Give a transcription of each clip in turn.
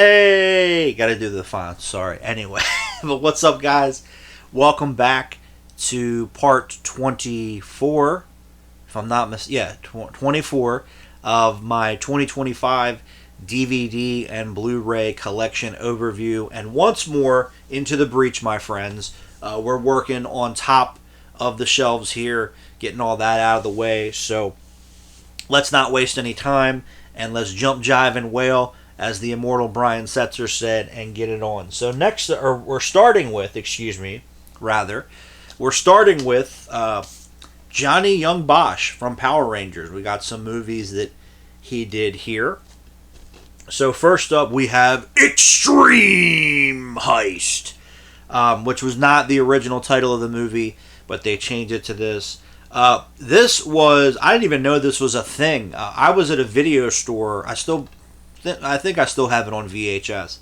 Hey, gotta do the font. Sorry. Anyway, but what's up, guys? Welcome back to part 24. If I'm not 24 of my 2025 DVD and Blu-ray collection overview. And once more into the breach, my friends. We're working on top of the shelves here, getting all that out of the way. So let's not waste any time and let's jump, jive, and wail, as the immortal Brian Setzer said, and get it on. So we're starting with Johnny Young Bosch from Power Rangers. We got some movies that he did here. So first up, we have Extreme Heist, which was not the original title of the movie, but they changed it to this. I didn't even know this was a thing. I was at a video store. I think I still have it on VHS.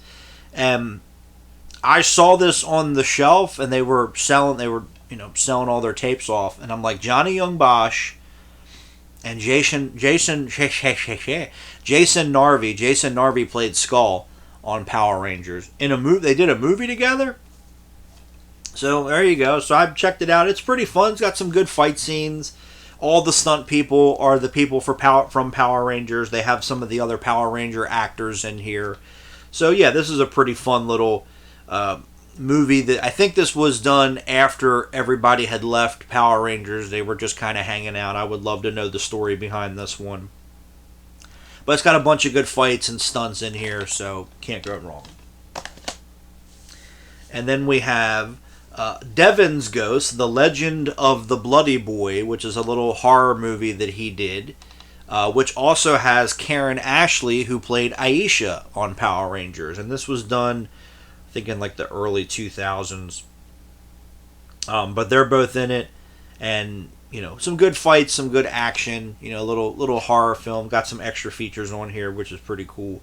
And I saw this on the shelf, and they were selling all their tapes off. And I'm like, Johnny Young Bosch and Jason Narvey. Jason Narvey played Skull on Power Rangers. In a movie, they did a movie together. So there you go. So I've checked it out. It's pretty fun. It's got some good fight scenes. All the stunt people are the people from Power Rangers. They have some of the other Power Ranger actors in here. So yeah, this is a pretty fun little movie. That I think this was done after everybody had left Power Rangers. They were just kind of hanging out. I would love to know the story behind this one. But it's got a bunch of good fights and stunts in here, so can't go wrong. And then we have Devin's Ghost, The Legend of the Bloody Boy, which is a little horror movie that he did, which also has Karen Ashley, who played Aisha on Power Rangers. And this was done, I think, in like the early 2000s. But they're both in it. And, some good fights, some good action, little horror film. Got some extra features on here, which is pretty cool.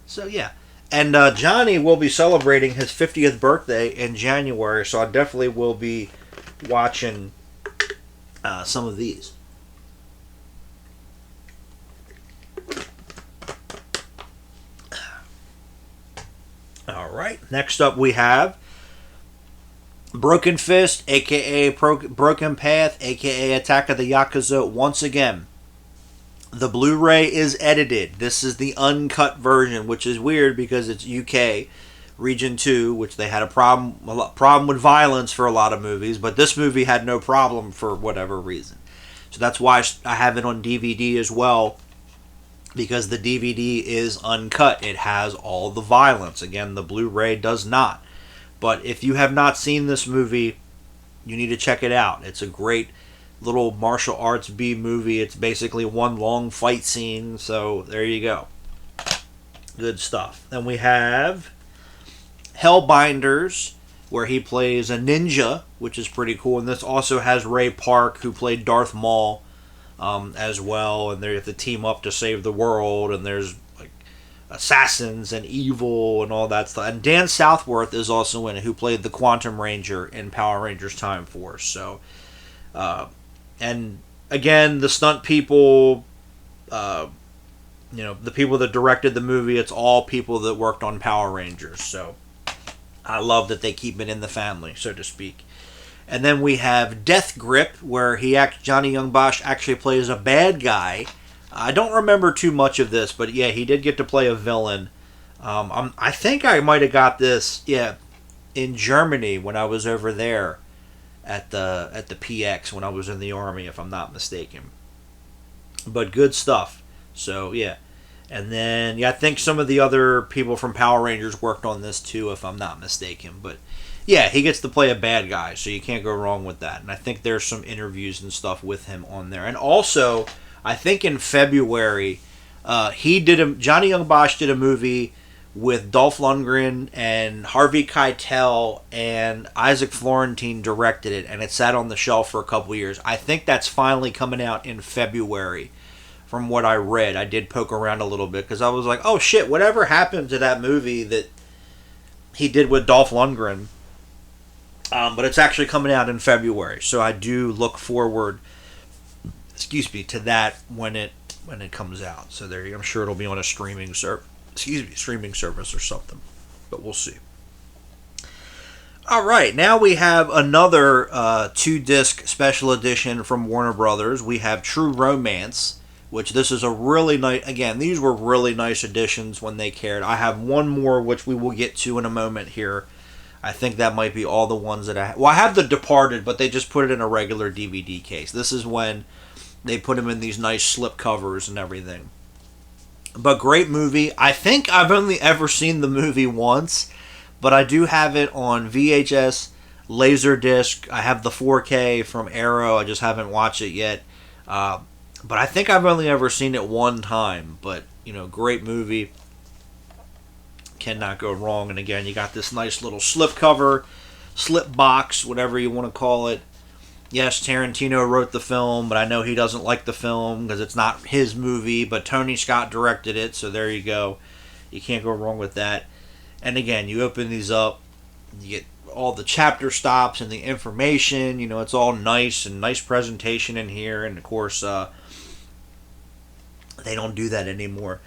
So, yeah. And Johnny will be celebrating his 50th birthday in January, so I definitely will be watching some of these. All right. Next up, we have Broken Fist, a.k.a. Broken Path, a.k.a. Attack of the Yakuza, once again. The Blu-ray is edited. This is the uncut version, which is weird because it's UK, Region 2, which they had a problem with violence for a lot of movies, but this movie had no problem for whatever reason. So that's why I have it on DVD as well, because the DVD is uncut. It has all the violence. Again, the Blu-ray does not. But if you have not seen this movie, you need to check it out. It's a great little martial arts B movie. It's basically one long fight scene, so there you go. Good stuff. Then we have Hellbinders, where he plays a ninja, which is pretty cool. And this also has Ray Park, who played Darth Maul, as well. And they have to team up to save the world. And there's like assassins and evil and all that stuff. And Dan Southworth is also in it, who played the Quantum Ranger in Power Rangers Time Force. So, and again, the stunt people, the people that directed the movie, it's all people that worked on Power Rangers. So I love that they keep it in the family, so to speak. And then we have Death Grip, where Johnny Young Bosch actually plays a bad guy. I don't remember too much of this, but yeah, he did get to play a villain. I think I might have got this, in Germany when I was over there at the PX when I was in the Army, if I'm not mistaken. But good stuff. So, yeah. And then, I think some of the other people from Power Rangers worked on this too, if I'm not mistaken. But, yeah, he gets to play a bad guy, so you can't go wrong with that. And I think there's some interviews and stuff with him on there. And also, I think in February, Johnny Young Bosch did a movie with Dolph Lundgren and Harvey Keitel, and Isaac Florentine directed it, and it sat on the shelf for a couple years. I think that's finally coming out in February, from what I read. I did poke around a little bit, because I was like, oh shit, whatever happened to that movie that he did with Dolph Lundgren? But it's actually coming out in February, so I do look forward, to that when it comes out. So there, I'm sure it'll be on a streaming streaming service or something. But we'll see. All right, now we have another 2-disc special edition from Warner Brothers. We have True Romance, which this is a really nice... Again, these were really nice editions when they cared. I have one more, which we will get to in a moment here. I think that might be all the ones that I have. Well, I have The Departed, but they just put it in a regular DVD case. This is when they put them in these nice slip covers and everything. But great movie. I think I've only ever seen the movie once, but I do have it on VHS, Laserdisc. I have the 4K from Arrow. I just haven't watched it yet. But I think I've only ever seen it one time. But, great movie. Cannot go wrong. And again, you got this nice little slip cover, slip box, whatever you want to call it. Yes, Tarantino wrote the film, but I know he doesn't like the film because it's not his movie, but Tony Scott directed it, so there you go. You can't go wrong with that. And again, you open these up, you get all the chapter stops and the information. It's all nice and nice presentation in here. And of course, they don't do that anymore.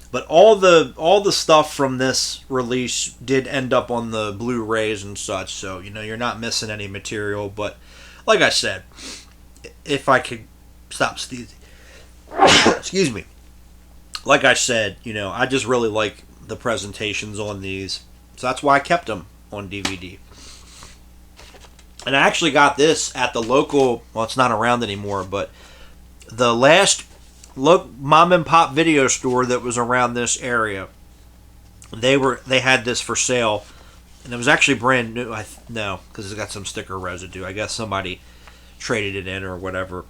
But all the stuff from this release did end up on the Blu-rays and such. So you're not missing any material. But like I said, if I could stop sneezing, excuse me. Like I said, I just really like the presentations on these, so that's why I kept them on DVD. And I actually got this at the local, well, it's not around anymore, but the last mom and pop video store that was around this area, they had this for sale, and it was actually brand new. No, because it's got some sticker residue. I guess somebody traded it in or whatever.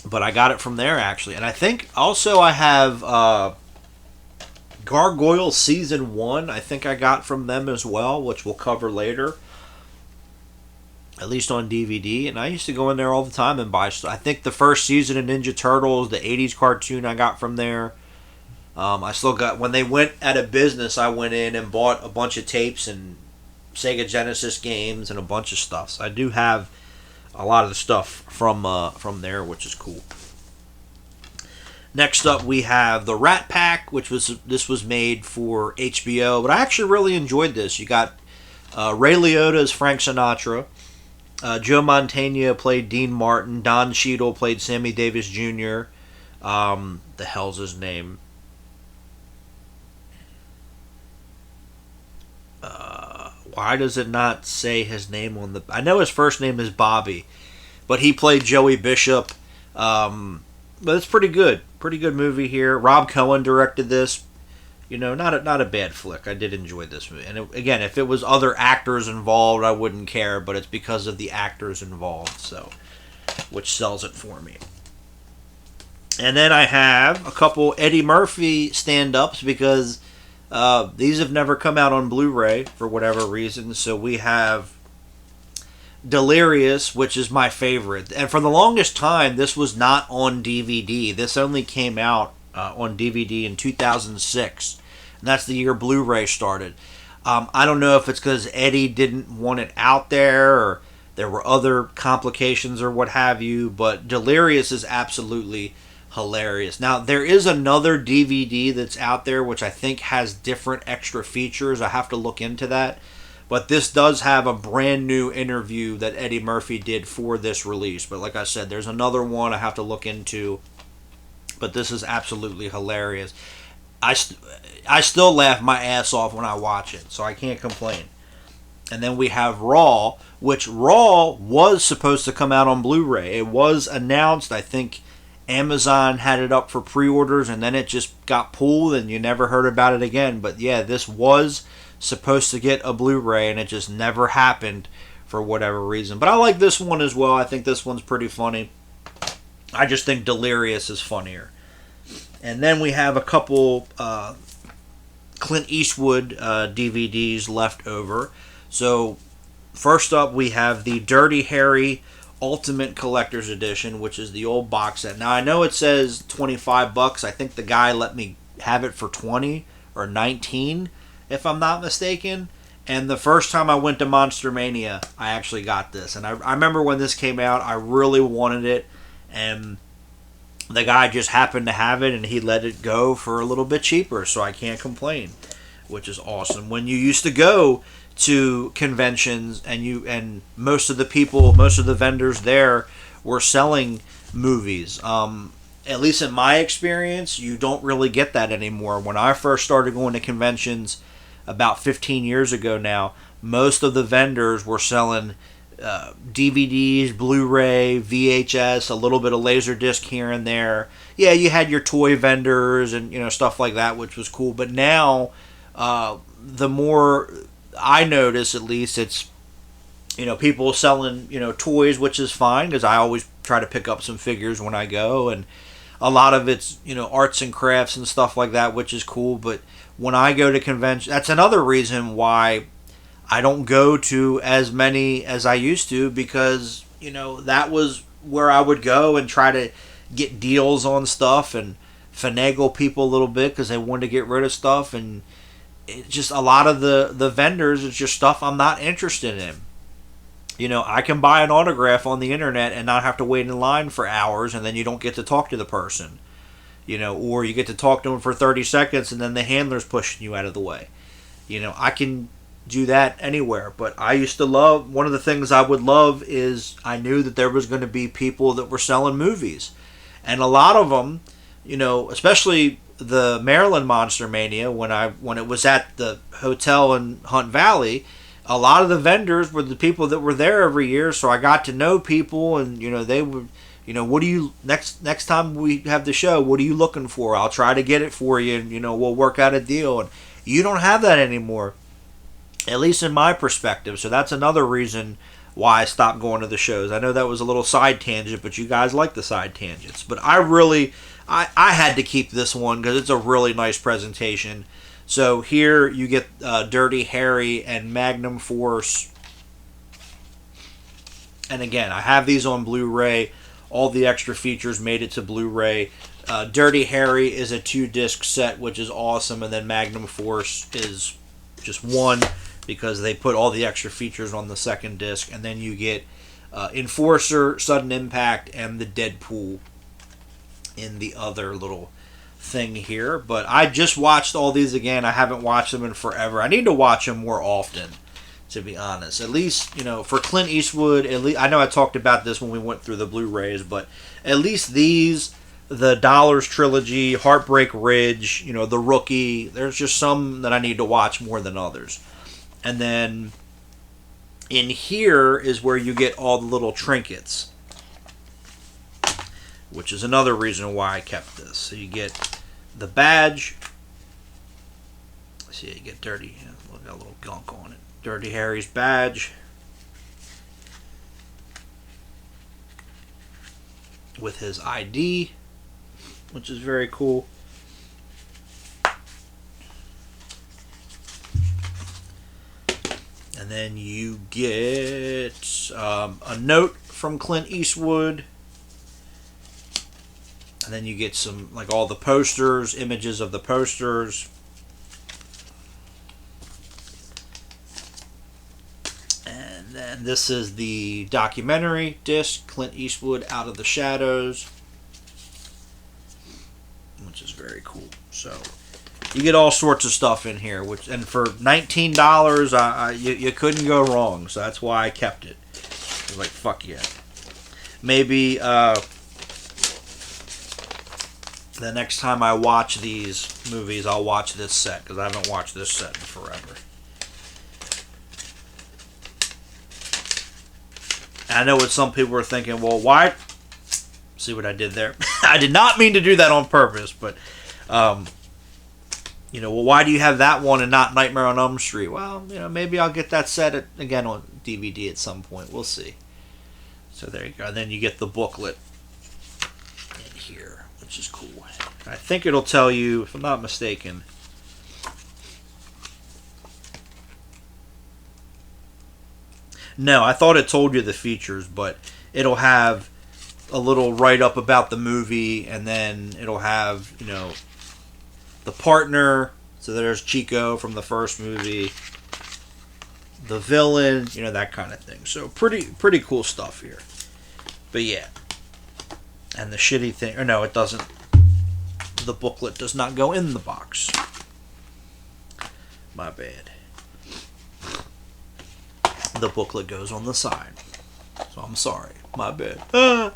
But I got it from there, actually. And I think also I have Gargoyle Season 1, I think I got from them as well, which we'll cover later. At least on DVD. And I used to go in there all the time and buy stuff. I think the first season of Ninja Turtles, the 80s cartoon, I got from there. I still got... When they went out of business, I went in and bought a bunch of tapes and Sega Genesis games and a bunch of stuff. So I do have a lot of the stuff from there, which is cool. Next up, we have the Rat Pack, which was made for HBO, but I actually really enjoyed this. You got Ray Liotta as Frank Sinatra, Joe Mantegna played Dean Martin, Don Cheadle played Sammy Davis Jr. The hell's his name? Why does it not say his name on the... I know his first name is Bobby, but he played Joey Bishop. But it's pretty good. Pretty good movie here. Rob Cohen directed this. Not a bad flick. I did enjoy this movie. And again, if it was other actors involved, I wouldn't care, but it's because of the actors involved, so which sells it for me. And then I have a couple Eddie Murphy stand-ups because these have never come out on Blu-ray for whatever reason. So we have Delirious, which is my favorite. And for the longest time, this was not on DVD. This only came out on DVD in 2006. And that's the year Blu-ray started. I don't know if it's because Eddie didn't want it out there or there were other complications or what have you, but Delirious is absolutely hilarious. Now, there is another DVD that's out there which I think has different extra features. I have to look into that. But this does have a brand new interview that Eddie Murphy did for this release. But like I said, there's another one I have to look into. But this is absolutely hilarious. I still laugh my ass off when I watch it, so I can't complain. And then we have Raw, which Raw was supposed to come out on Blu-ray. It was announced, I think Amazon had it up for pre-orders, and then it just got pulled, and you never heard about it again. But yeah, this was supposed to get a Blu-ray, and it just never happened for whatever reason. But I like this one as well. I think this one's pretty funny. I just think Delirious is funnier. And then we have a couple Clint Eastwood DVDs left over. So first up, we have the Dirty Harry Ultimate Collector's Edition, which is the old box set. Now I know it says $25. I think the guy let me have it for 20 or 19, if I'm not mistaken. And the first time I went to Monster Mania, I actually got this. And I remember when this came out, I really wanted it. And the guy just happened to have it and he let it go for a little bit cheaper, so I can't complain, which is awesome. When you used to go to conventions and most of the vendors there were selling movies. At least in my experience, you don't really get that anymore. When I first started going to conventions about 15 years ago now, most of the vendors were selling DVDs, Blu-ray, VHS, a little bit of Laserdisc here and there. Yeah, you had your toy vendors and stuff like that, which was cool. But now, the more I notice, at least, it's people selling toys, which is fine because I always try to pick up some figures when I go, and a lot of it's arts and crafts and stuff like that, which is cool. But when I go to conventions, that's another reason why I don't go to as many as I used to, because that was where I would go and try to get deals on stuff and finagle people a little bit because they wanted to get rid of stuff. And it just, a lot of the vendors, it's just stuff I'm not interested in. I can buy an autograph on the internet and not have to wait in line for hours, and then you don't get to talk to the person. Or you get to talk to them for 30 seconds and then the handler's pushing you out of the way. I can do that anywhere. But I used to love, one of the things I would love is I knew that there was going to be people that were selling movies. And a lot of them, especially the Maryland Monster Mania, when it was at the hotel in Hunt Valley, a lot of the vendors were the people that were there every year, so I got to know people, and they would, what do you next time we have the show, what are you looking for? I'll try to get it for you, and we'll work out a deal. And you don't have that anymore, at least in my perspective. So that's another reason why I stopped going to the shows. I know that was a little side tangent, but you guys like the side tangents. But I had to keep this one because it's a really nice presentation. So here you get Dirty Harry and Magnum Force. And again, I have these on Blu-ray. All the extra features made it to Blu-ray. Dirty Harry is a 2-disc set, which is awesome. And then Magnum Force is just one, because they put all the extra features on the second disc. And then you get Enforcer, Sudden Impact, and the Deadpool in the other little thing here. But I just watched all these again. I haven't watched them in forever. I need to watch them more often, to be honest. At least, for Clint Eastwood, at least, I know I talked about this when we went through the Blu-rays, but at least these, the Dollars Trilogy, Heartbreak Ridge, The Rookie, there's just some that I need to watch more than others. And then in here is where you get all the little trinkets, which is another reason why I kept this. So you get the badge. See, you get Dirty, got a little gunk on it. Dirty Harry's badge with his ID, which is very cool. And then you get a note from Clint Eastwood. And then you get some, like, all the posters, images of the posters. And then this is the documentary disc, Clint Eastwood, Out of the Shadows, which is very cool. So you get all sorts of stuff in here, and for $19, you couldn't go wrong. So that's why I kept it. I was like, fuck yeah. Maybe the next time I watch these movies, I'll watch this set, because I haven't watched this set in forever. And I know what some people are thinking, well, why? See what I did there? I did not mean to do that on purpose, but, well, why do you have that one and not Nightmare on Elm Street? Well, maybe I'll get that set again on DVD at some point. We'll see. So there you go. And then you get the booklet in here, which is cool. I think it'll tell you, if I'm not mistaken, no, I thought it told you the features, but it'll have a little write-up about the movie, and then it'll have, the partner. So there's Chico from the first movie, the villain, that kind of thing. So pretty cool stuff here. But yeah. And the shitty thing, or no, it doesn't. The booklet does not go in the box. My bad. The booklet goes on the side. So I'm sorry. My bad. I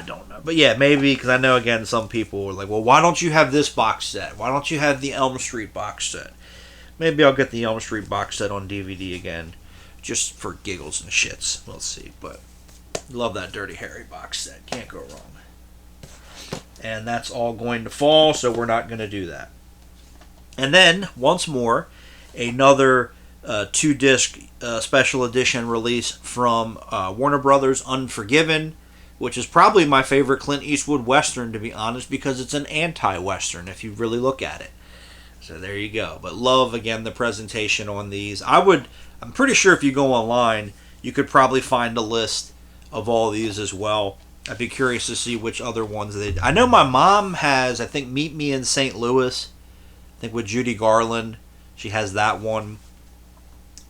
don't know. But yeah, maybe, because I know, again, some people are like, well, why don't you have this box set? Why don't you have the Elm Street box set? Maybe I'll get the Elm Street box set on DVD again, just for giggles and shits. We'll see. But love that Dirty Harry box set. Can't go wrong. And that's all going to fall, so we're not going to do that. And then, once more, another 2-disc special edition release from Warner Brothers, Unforgiven, which is probably my favorite Clint Eastwood Western, to be honest, because it's an anti-Western, if you really look at it. So there you go. But love, again, the presentation on these. I'm pretty sure if you go online, you could probably find a list of all these as well. I'd be curious to see which other ones they... I know my mom has, I think, Meet Me in St. Louis. I think with Judy Garland. She has that one.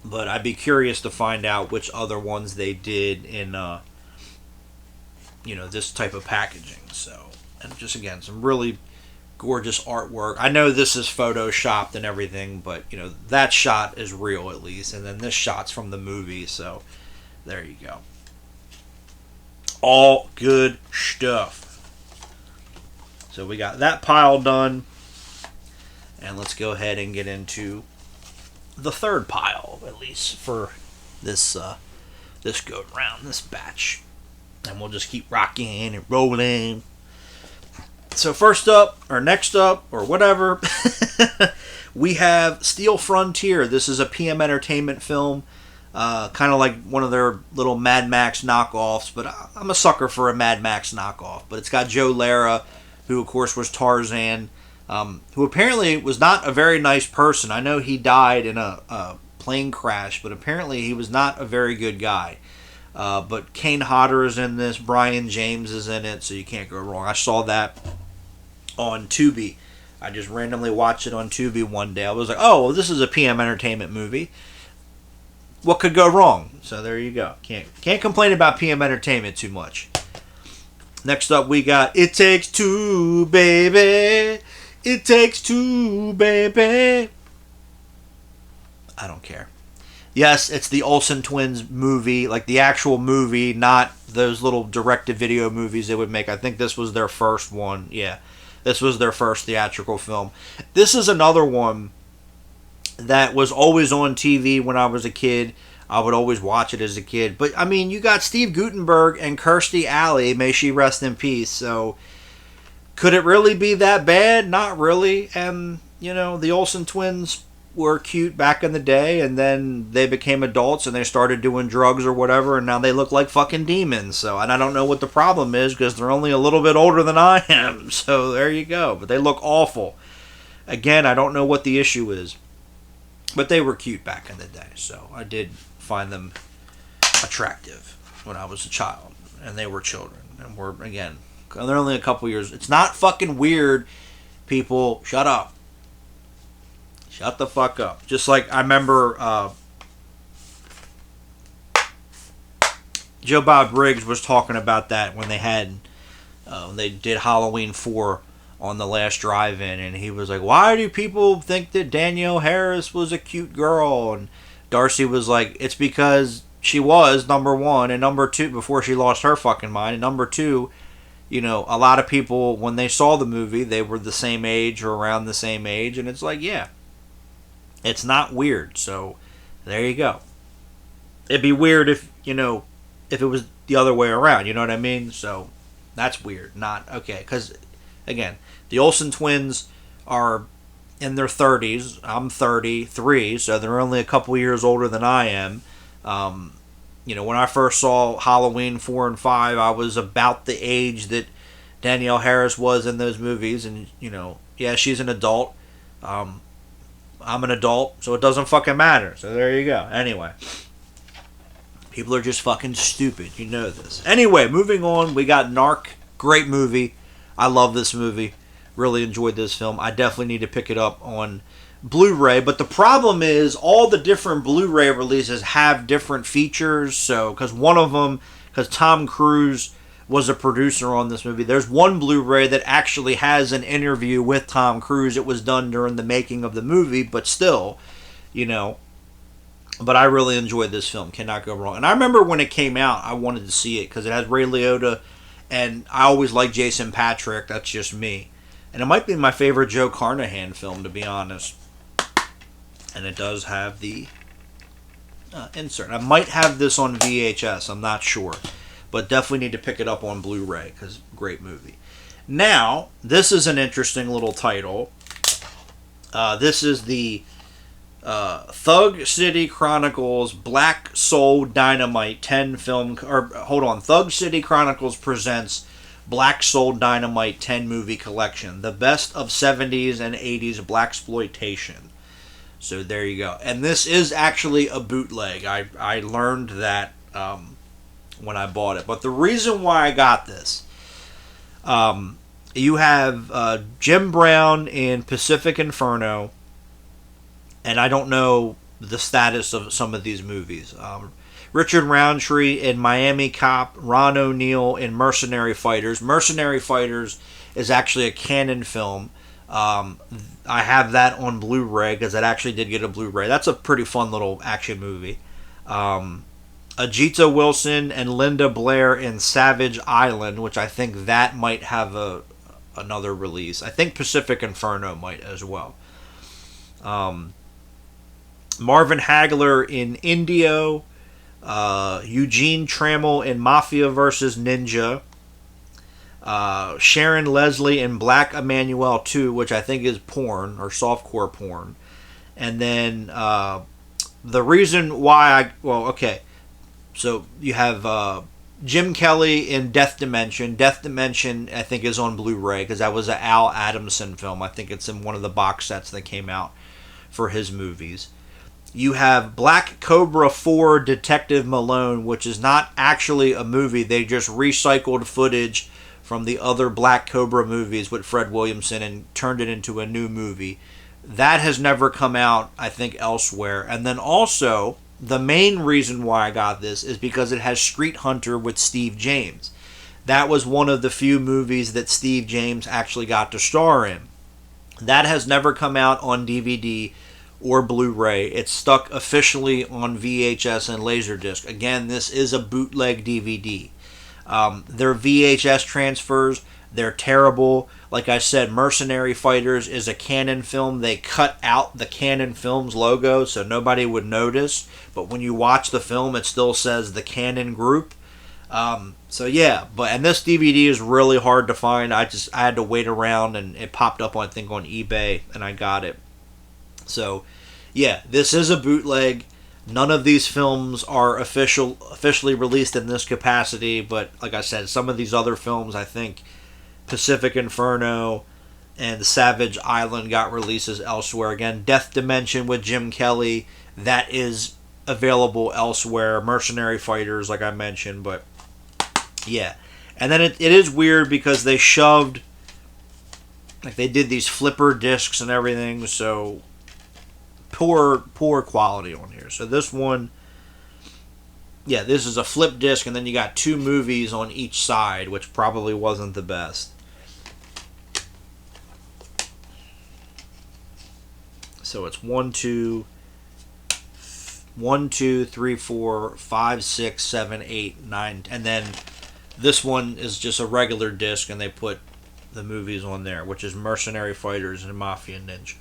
But I'd be curious to find out which other ones they did in, this type of packaging. So, and just, again, some really gorgeous artwork. I know this is photoshopped and everything, but, that shot is real at least. And then this shot's from the movie, so there you go. All good stuff. So we got that pile done. And let's go ahead and get into the third pile, at least for this go round, this batch. And we'll just keep rocking and rolling. So first up, or next up, or whatever, we have Steel Frontier. This is a PM Entertainment film. Kind of like one of their little Mad Max knockoffs, but I'm a sucker for a Mad Max knockoff. But it's got Joe Lara, who of course was Tarzan, who apparently was not a very nice person. I know he died in a plane crash, but apparently he was not a very good guy. But Kane Hodder is in this, Brian James is in it, so you can't go wrong. I saw that on Tubi. I just randomly watched it on Tubi one day. I was like, oh, well, this is a PM Entertainment movie. What could go wrong? So there you go. Can't complain about PM Entertainment too much. Next up, we got It Takes Two, Baby. It Takes Two, Baby. I don't care. Yes, it's the Olsen twins movie, like the actual movie, not those little direct-to-video movies they would make. I think this was their first one. Yeah, this was their first theatrical film. This is another one that was always on TV when I was a kid. I would always watch it as a kid. But, I mean, you got Steve Guttenberg and Kirstie Alley. May she rest in peace. So, could it really be that bad? Not really. And, the Olsen twins were cute back in the day. And then they became adults and they started doing drugs or whatever. And now they look like fucking demons. So, and I don't know what the problem is because they're only a little bit older than I am. So, there you go. But they look awful. Again, I don't know what the issue is. But they were cute back in the day, so I did find them attractive when I was a child. And they were children. And they're only a couple years. It's not fucking weird, people. Shut up. Shut the fuck up. Just like I remember Joe Bob Briggs was talking about that when they did Halloween 4 on the last drive-in, and he was like, why do people think that Danielle Harris was a cute girl? And Darcy was like, it's because she was, number one, and number two, before she lost her fucking mind, and number two, a lot of people, when they saw the movie, they were the same age or around the same age, and it's like, yeah, it's not weird. So there you go. It'd be weird if it was the other way around, you know what I mean? So that's weird. Not okay, because again, the Olsen twins are in their 30s. I'm 33, so they're only a couple years older than I am. When I first saw Halloween 4 and 5, I was about the age that Danielle Harris was in those movies. And, yeah, she's an adult. I'm an adult, so it doesn't fucking matter. So there you go. Anyway, people are just fucking stupid. You know this. Anyway, moving on, we got Narc. Great movie. I love this movie. Really enjoyed this film. I definitely need to pick it up on Blu-ray. But the problem is all the different Blu-ray releases have different features. So, because Tom Cruise was a producer on this movie. There's one Blu-ray that actually has an interview with Tom Cruise. It was done during the making of the movie, but still, you know. But I really enjoyed this film. Cannot go wrong. And I remember when it came out, I wanted to see it because it has Ray Liotta, and I always liked Jason Patric. That's just me. And it might be my favorite Joe Carnahan film, to be honest. And it does have the insert. I might have this on VHS. I'm not sure. But definitely need to pick it up on Blu-ray because great movie. Now, this is an interesting little title. This is the Thug City Chronicles Black Soul Dynamite 10 film. Or hold on, Thug City Chronicles presents Black Soul Dynamite 10 movie collection, the best of 70s and 80s blaxploitation. So there you go. And this is actually a bootleg. I learned that when I bought it. But the reason why I got this, you have Jim Brown in Pacific Inferno, and I don't know the status of some of these movies. Richard Roundtree in Miami Cop, Ron O'Neal in Mercenary Fighters. Mercenary Fighters is actually a canon film. I have that on Blu-ray because it actually did get a Blu-ray. That's a pretty fun little action movie. Ajita Wilson and Linda Blair in Savage Island, which I think that might have another release. I think Pacific Inferno might as well. Marvin Hagler in Indio. Eugene Trammell in Mafia vs. Ninja. Sharon Leslie in Black Emanuelle 2, which I think is porn or softcore porn. And then the reason why so you have Jim Kelly in Death Dimension. Death Dimension, I think, is on Blu-ray because that was an Al Adamson film. I think it's in one of the box sets that came out for his movies. You have Black Cobra 4 Detective Malone, which is not actually a movie. They just recycled footage from the other Black Cobra movies with Fred Williamson and turned it into a new movie. That has never come out, I think, elsewhere. And then also, the main reason why I got this is because it has Street Hunter with Steve James. That was one of the few movies that Steve James actually got to star in. That has never come out on DVD or Blu-ray. It's stuck officially on VHS and Laserdisc. Again, this is a bootleg DVD. Their VHS transfers, they're terrible. Like I said, Mercenary Fighters is a Canon film. They cut out the Canon Films logo so nobody would notice. But when you watch the film, it still says the Canon Group. So yeah, and this DVD is really hard to find. I had to wait around, and it popped up, I think, on eBay, and I got it. So, yeah, this is a bootleg. None of these films are officially released in this capacity, but like I said, some of these other films, I think Pacific Inferno and Savage Island got releases elsewhere. Again, Death Dimension with Jim Kelly, that is available elsewhere. Mercenary Fighters, like I mentioned, but yeah. And then it is weird because they shoved, like they did these flipper discs and everything, so poor quality on here. So this one, yeah, this is a flip disc, and then you got two movies on each side, which probably wasn't the best. So it's 1, 2, 3, 4, 5, 6, 7, 8, 9, and then this one is just a regular disc, and they put the movies on there, which is Mercenary Fighters and Mafia Ninja.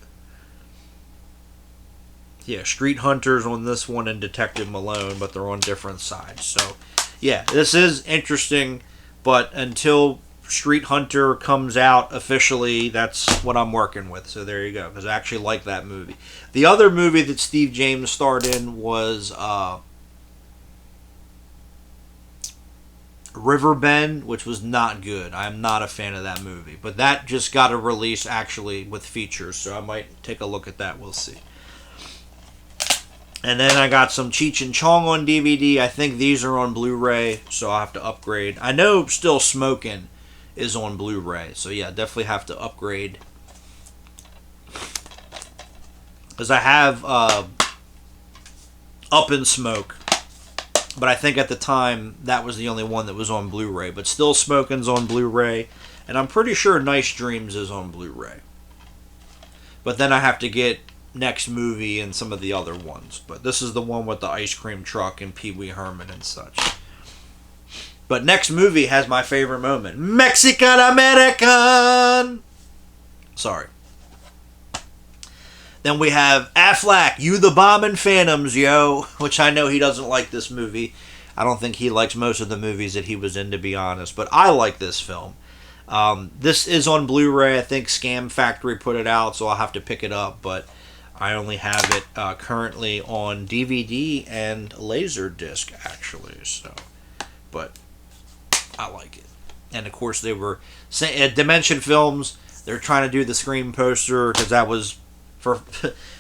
Yeah, Street Hunters on this one and Detective Malone, but they're on different sides. So, yeah, this is interesting, but until Street Hunter comes out officially, that's what I'm working with. So there you go, because I actually like that movie. The other movie that Steve James starred in was Riverbend, which was not good. I'm not a fan of that movie, but that just got a release actually with features, so I might take a look at that. We'll see. And then I got some Cheech and Chong on DVD. I think these are on Blu-ray, so I'll have to upgrade. I know Still Smokin' is on Blu-ray, so yeah, definitely have to upgrade. Because I have Up in Smoke, But I think at the time, that was the only one that was on Blu-ray. But Still Smoking's on Blu-ray. And I'm pretty sure Nice Dreams is on Blu-ray. But then I have to get Next Movie and some of the other ones. But this is the one with the ice cream truck and Pee Wee Herman and such. But Next Movie has my favorite moment. Mexican American! Sorry. Then we have Affleck, You the Bomb and Phantoms, yo. Which I know he doesn't like this movie. I don't think he likes most of the movies that he was in, to be honest. But I like this film. This is on Blu-ray. I think Scam Factory put it out, so I'll have to pick it up. But I only have it currently on DVD and Laserdisc, actually. So, but I like it. And of course, they were at Dimension Films. They're trying to do the Scream poster because that was for.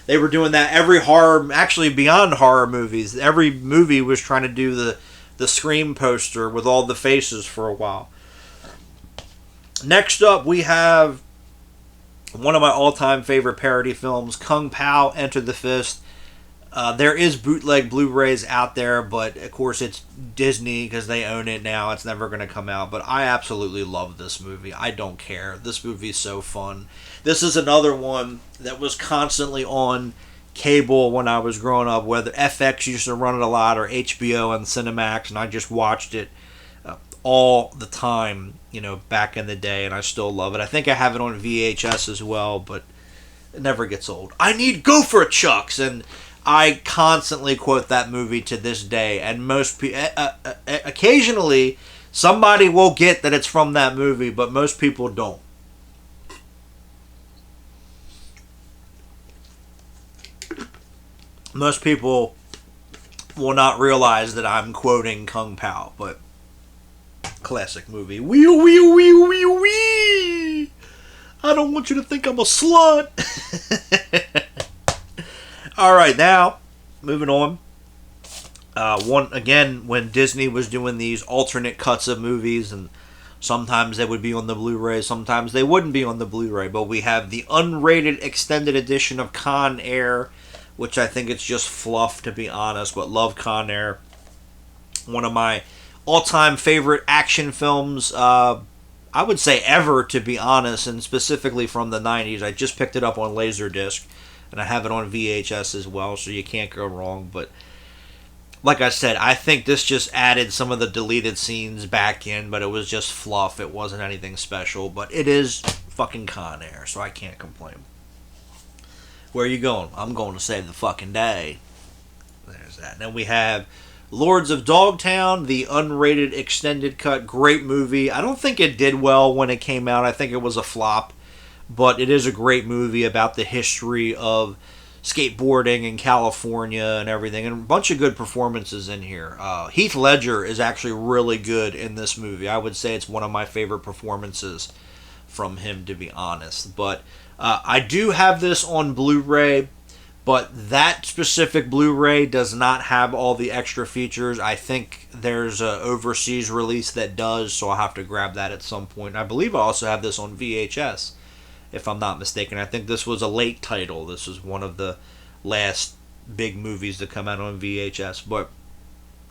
They were doing that every horror, actually beyond horror movies. Every movie was trying to do the Scream poster with all the faces for a while. Next up, we have one of my all-time favorite parody films, Kung Pao, Enter the Fist. There is bootleg Blu-rays out there, but of course it's Disney because they own it now. It's never going to come out, but I absolutely love this movie. I don't care. This movie is so fun. This is another one that was constantly on cable when I was growing up, whether FX used to run it a lot or HBO and Cinemax, and I just watched it all the time, back in the day, and I still love it. I think I have it on VHS as well, but it never gets old. I need Gopher Chucks, and I constantly quote that movie to this day, and occasionally somebody will get that it's from that movie, but most people don't. Most people will not realize that I'm quoting Kung Pao, but classic movie. Wee wee wee wee wee. I don't want you to think I'm a slut. All right, now moving on. When Disney was doing these alternate cuts of movies, and sometimes they would be on the Blu-ray, sometimes they wouldn't be on the Blu-ray. But we have the unrated extended edition of Con Air, which I think it's just fluff, to be honest. But love Con Air. One of my all-time favorite action films, I would say ever, to be honest, and specifically from the 90s. I just picked it up on Laserdisc, and I have it on VHS as well, so you can't go wrong. But like I said, I think this just added some of the deleted scenes back in, but it was just fluff. It wasn't anything special, but it is fucking Con Air, so I can't complain. Where are you going? I'm going to save the fucking day. There's that. And then we have Lords of Dogtown, the unrated extended cut. Great movie. I don't think it did well when it came out. I think it was a flop. But it is a great movie about the history of skateboarding in California and everything. And a bunch of good performances in here. Heath Ledger is actually really good in this movie. I would say it's one of my favorite performances from him, to be honest. But I do have this on Blu-ray. But that specific Blu-ray does not have all the extra features. I think there's an overseas release that does, so I'll have to grab that at some point. I believe I also have this on VHS, if I'm not mistaken. I think this was a late title. This was one of the last big movies to come out on VHS. But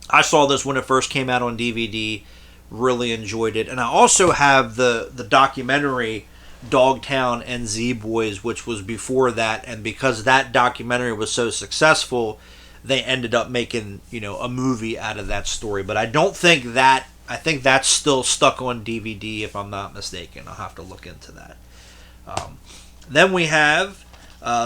I saw this when it first came out on DVD, really enjoyed it. And I also have the documentary Dogtown and Z-Boys, which was before that, and because that documentary was so successful, they ended up making, a movie out of that story. But I don't think that, I think that's still stuck on DVD, if I'm not mistaken. I'll have to look into that. Then we have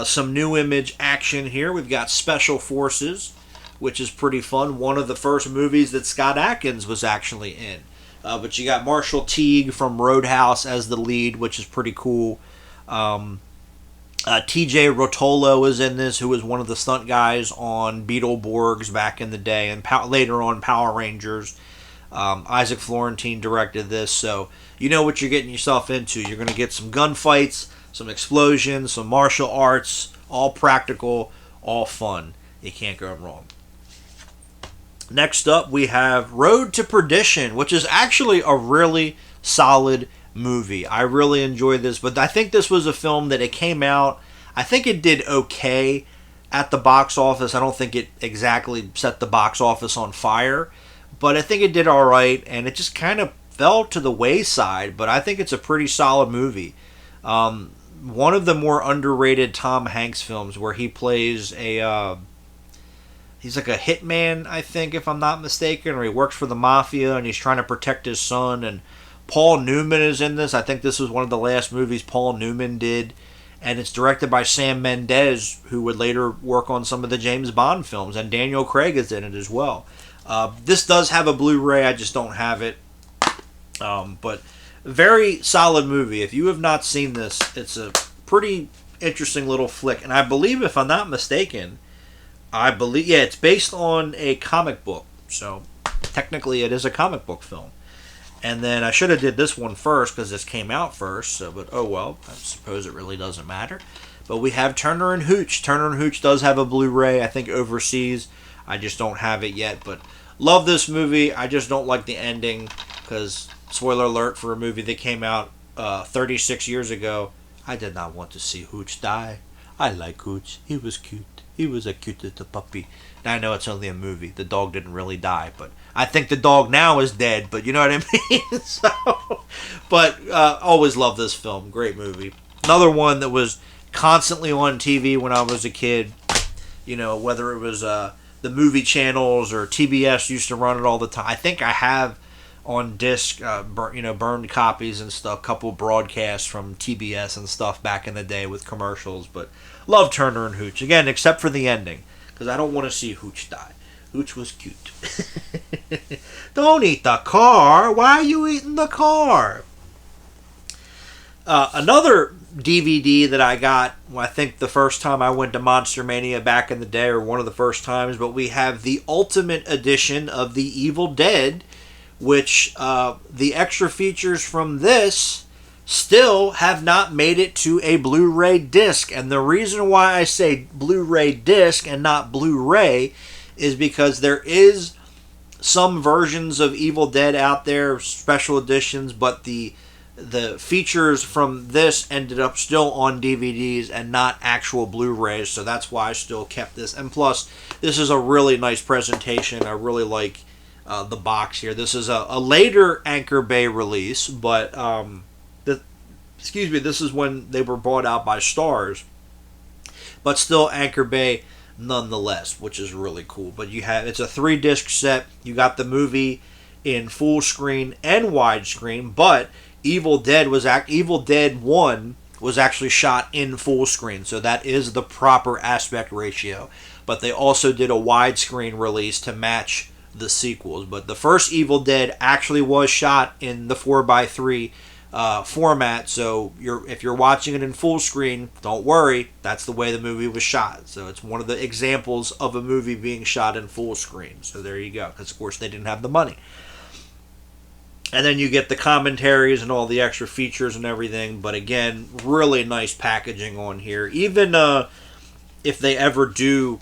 some new image action here. We've got Special Forces, which is pretty fun. One of the first movies that Scott Adkins was actually in. But you got Marshall Teague from Roadhouse as the lead, which is pretty cool. TJ Rotolo is in this, who was one of the stunt guys on Beetleborgs back in the day, and later on Power Rangers. Isaac Florentine directed this, so you know what you're getting yourself into. You're going to get some gunfights, some explosions, some martial arts, all practical, all fun. You can't go wrong. Next up, we have Road to Perdition, which is actually a really solid movie. I really enjoyed this, but I think this was a film that it came out, I think it did okay, at the box office. I don't think it exactly set the box office on fire, but I think it did all right, and it just kind of fell to the wayside. But I think it's a pretty solid movie. One of the more underrated Tom Hanks films, where he plays he's like a hitman, I think, if I'm not mistaken, or he works for the mafia and he's trying to protect his son. And Paul Newman is in this. I think this was one of the last movies Paul Newman did. And it's directed by Sam Mendes, who would later work on some of the James Bond films. And Daniel Craig is in it as well. This does have a Blu-ray. I just don't have it. But very solid movie. If you have not seen this, it's a pretty interesting little flick. And I believe, if I'm not mistaken, it's based on a comic book. So technically it is a comic book film. And then I should have did this one first because this came out first. So, but oh well, I suppose it really doesn't matter. But we have Turner and Hooch. Turner and Hooch does have a Blu-ray, I think, overseas. I just don't have it yet. But love this movie. I just don't like the ending because, spoiler alert, for a movie that came out 36 years ago, I did not want to see Hooch die. I like Hooch. He was cute. He was a cute little puppy. Now, I know it's only a movie. The dog didn't really die, but I think the dog now is dead, but you know what I mean? But always love this film. Great movie. Another one that was constantly on TV when I was a kid. You know, whether it was the movie channels or TBS used to run it all the time. I think I have on disc, burned copies and stuff, couple broadcasts from TBS and stuff back in the day with commercials. But love Turner and Hooch. Again, except for the ending, because I don't want to see Hooch die. Hooch was cute. Don't eat the car. Why are you eating the car? Another DVD that I got, I think the first time I went to Monster Mania back in the day, or one of the first times, but we have the Ultimate Edition of The Evil Dead, which the extra features from this still have not made it to a Blu-ray disc. And the reason why I say Blu-ray disc and not Blu-ray is because there is some versions of Evil Dead out there, special editions, but the features from this ended up still on DVDs and not actual Blu-rays, so that's why I still kept this. And plus, this is a really nice presentation. I really like the box here. This is a later Anchor Bay release, but this is when they were bought out by Starz, but still Anchor Bay nonetheless, which is really cool. But it's a 3-disc set. You got the movie in full screen and widescreen, but Evil Dead 1 was actually shot in full screen, so that is the proper aspect ratio. But they also did a widescreen release to match the sequels. But the first Evil Dead actually was shot in the 4:3 format, so if you're watching it in full screen, don't worry, that's the way the movie was shot. So it's one of the examples of a movie being shot in full screen. So there you go, because of course they didn't have the money. And then you get the commentaries and all the extra features and everything. But again, really nice packaging on here. Even if they ever do,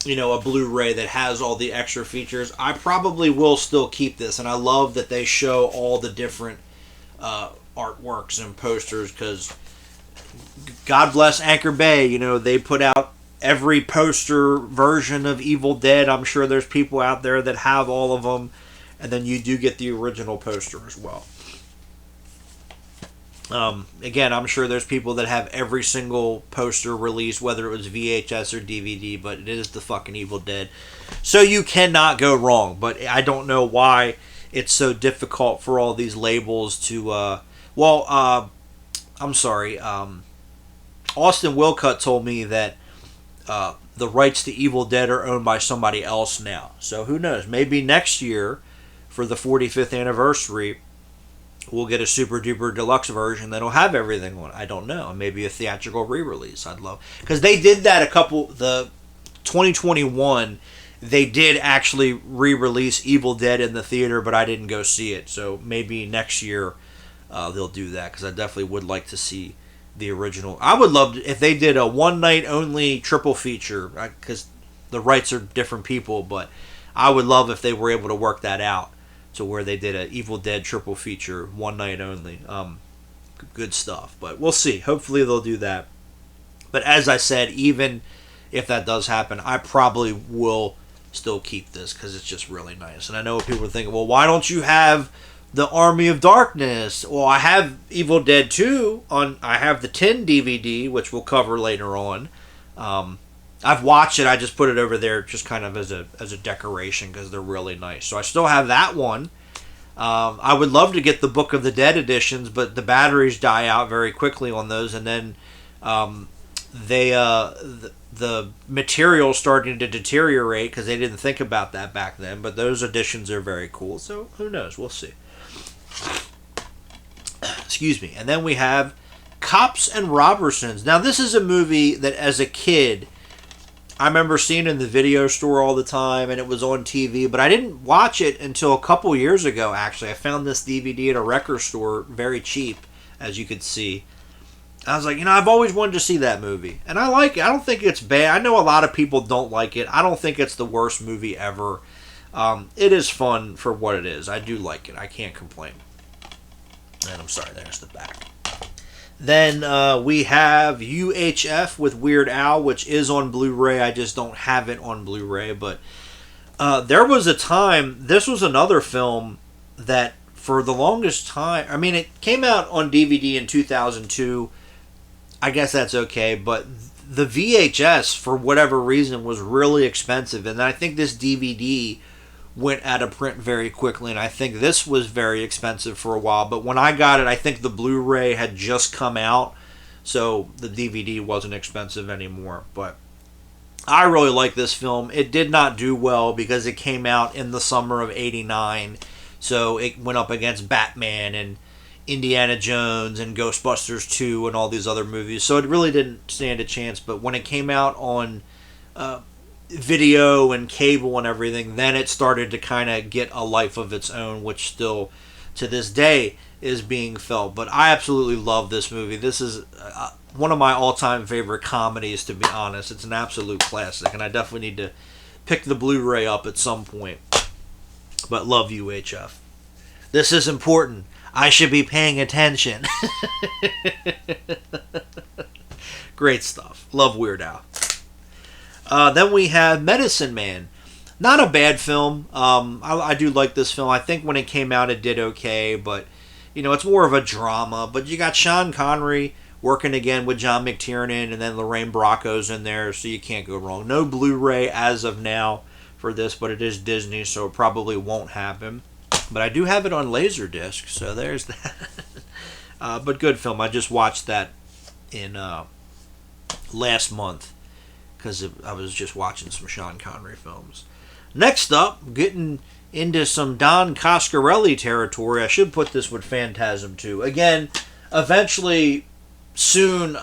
a Blu-ray that has all the extra features, I probably will still keep this. And I love that they show all the different artworks and posters, because God bless Anchor Bay. They put out every poster version of Evil Dead. I'm sure there's people out there that have all of them. And then you do get the original poster as well. Again, I'm sure there's people that have every single poster released, whether it was VHS or DVD, but it is the fucking Evil Dead. So you cannot go wrong. But I don't know why it's so difficult for all these labels to... I'm sorry. Austin Wilcutt told me that the rights to Evil Dead are owned by somebody else now. So who knows? Maybe next year, for the 45th anniversary, we'll get a super duper deluxe version that'll have everything on it. I don't know. Maybe a theatrical re-release. I'd love, because they did that the 2021, they did actually re-release Evil Dead in the theater, but I didn't go see it. So maybe next year they'll do that, because I definitely would like to see the original. I would love if they did a one night only triple feature, because the rights are different people, but I would love if they were able to work that out to where they did an Evil Dead triple feature, one night only. Good stuff. But we'll see. Hopefully they'll do that. But as I said, even if that does happen, I probably will still keep this because it's just really nice. And I know people are thinking, well, why don't you have the Army of Darkness? Well, I have Evil Dead 2 on. I have the 10 DVD, which we'll cover later on. I've watched it. I just put it over there, just kind of as a decoration because they're really nice. So I still have that one. I would love to get the Book of the Dead editions, but the batteries die out very quickly on those, and then the material starting to deteriorate because they didn't think about that back then. But those editions are very cool. So who knows? We'll see. Excuse me. And then we have Cops and Robertsons. Now this is a movie that as a kid I remember seeing in the video store all the time, and it was on TV, but I didn't watch it until a couple years ago, actually. I found this DVD at a record store, very cheap, as you could see. I was like, I've always wanted to see that movie. And I like it. I don't think it's bad. I know a lot of people don't like it. I don't think it's the worst movie ever. It is fun for what it is. I do like it. I can't complain. And I'm sorry, there's the back. Then we have UHF with Weird Al, which is on Blu-ray. I just don't have it on Blu-ray. But there was a time, this was another film that for the longest time, I mean, it came out on DVD in 2002. I guess that's okay. But the VHS, for whatever reason, was really expensive. And I think this DVD went out of print very quickly, and I think this was very expensive for a while. But when I got it, I think the Blu-ray had just come out, so the DVD wasn't expensive anymore. But I really like this film. It did not do well because it came out in the summer of '89, so it went up against Batman and Indiana Jones and Ghostbusters 2 and all these other movies, so it really didn't stand a chance. But when it came out on video and cable and everything, then it started to kind of get a life of its own, which still to this day is being felt. But I absolutely love this movie. This is one of my all-time favorite comedies, to be honest. It's an absolute classic, and I definitely need to pick the Blu-ray up at some point. But love UHF. This is important. I should be paying attention. Great stuff. Love Weird Al. Then we have Medicine Man. Not a bad film. I do like this film. I think when it came out it did okay, but it's more of a drama. But you got Sean Connery working again with John McTiernan, and then Lorraine Bracco's in there, so you can't go wrong. No Blu-ray as of now for this, but it is Disney, so it probably won't happen. But I do have it on Laserdisc, so there's that. But good film. I just watched that in last month, because I was just watching some Sean Connery films. Next up, getting into some Don Coscarelli territory. I should put this with Phantasm 2. Again, eventually, soon,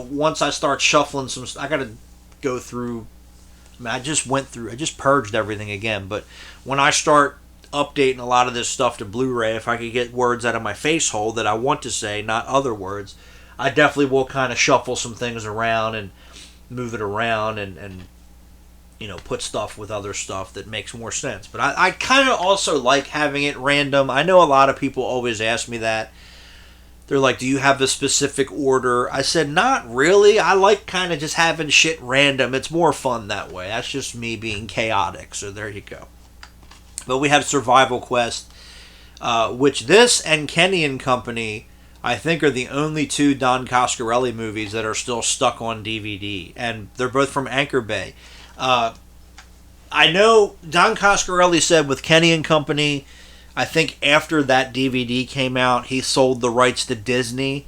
once I start shuffling some stuff, I got to go through. I just purged everything again. But when I start updating a lot of this stuff to Blu-ray, if I could get words out of my face hole that I want to say, not other words, I definitely will kind of shuffle some things around and move it around and put stuff with other stuff that makes more sense. But I kind of also like having it random. I know a lot of people always ask me that. They're like, do you have a specific order? I said, not really. I like kind of just having shit random. It's more fun that way. That's just me being chaotic. So there you go. But we have Survival Quest, which this and Kenny and Company, I think, are the only two Don Coscarelli movies that are still stuck on DVD. And they're both from Anchor Bay. I know Don Coscarelli said with Kenny and Company, I think after that DVD came out, he sold the rights to Disney,